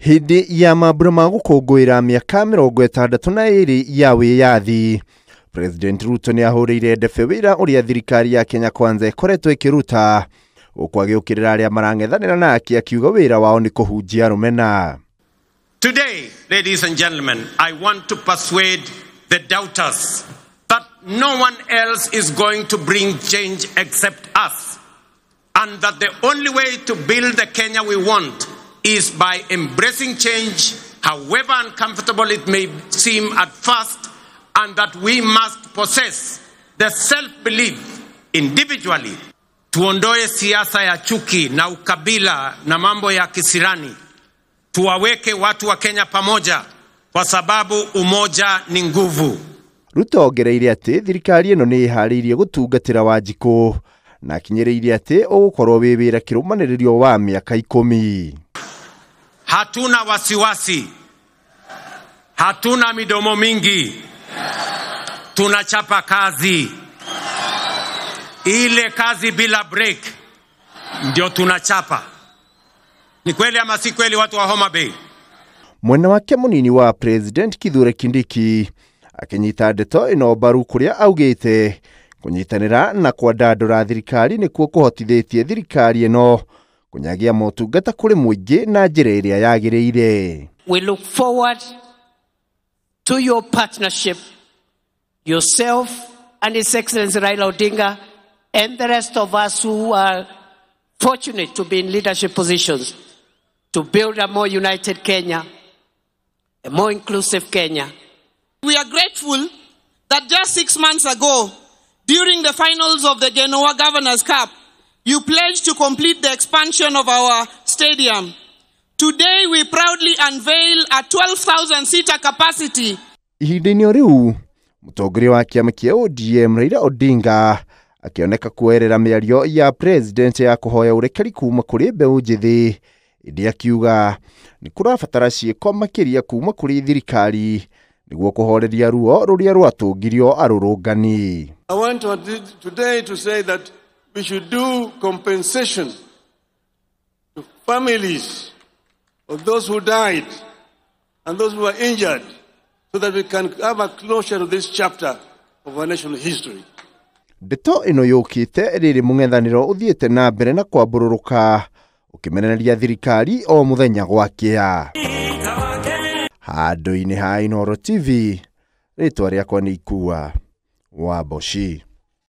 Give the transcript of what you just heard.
Hindi ya mambura ma gukungwira miaka 62 ya wiyathi, President Ruto ni ahuriire ndebe wira uria thirikari ya Kenya Kwanza ikoretwo ikiruta ukwagiukirira aria marang'ethanira nake akiuga wira wao ni kuhunjia rumena. Today, ladies and gentlemen, I want to persuade the doubters that no one else is going to bring change except us, and that the only way to build the Kenya we want is by embracing change, however uncomfortable it may seem at first, and that we must possess the self-belief individually. Tuondoe siasa ya chuki na ukabila na mambo ya kisirani. Tuwaweke watu wa Kenya pamoja kwa sababu umoja ni nguvu. Ruto ongereire ati thirikari ino ni ihariirie gutungatira Wanjiku na kinyereire ati ugukorwo wibira kirumaniririo wa miaka 10. Hatuna wasiwasi, hatuna midomo mingi, tunachapa kazi. Ile kazi bila break ndio tunachapa. Ni kweli ama si kweli watu wa Homa Bay? Mwena wake munini wa President Kithure Kindiki akinyita ndeto ino mbaru kuria augite kunyitanira na kwandandura thirikari nikuo kuhotithĩtie thirikari ino kunyagia motungata kuri muingi na njira iria yagiriire. We look forward to your partnership, yourself and His Excellency Raila Odinga and the rest of us who are fortunate to be in leadership positions, to build a more united Kenya, a more inclusive Kenya. We are grateful that just 6 months ago, during the finals of the Genoa Governors Cup, you pledged to complete the expansion of our stadium. Today, we proudly unveil a 12,000-seater capacity. Ihinda-inĩ riu, mũtongoria wa kĩama kĩa ODM Raila Odinga akioneka kuerera mĩario ya president ya kuhoya urekeri kuma kuri mbeũ njithi, ĩndĩ akiuga ni kurabatara ciĩko makĩria kuma kuri thirikari niguo kuhoreria ruo ruria rwatungirio arurungani. I want today to say that we should do compensation to families of those who died and those who were injured, so that we can have a closure to this chapter of our national history. Ndeto ino yukite riri mung'ethaniro uthiete na mbere na kwambururuka ukimenereria thirikari o muthenya gwakia. Handu-ini ha Inooro TV, ritwa riakwa ni Ikua Wamboshi.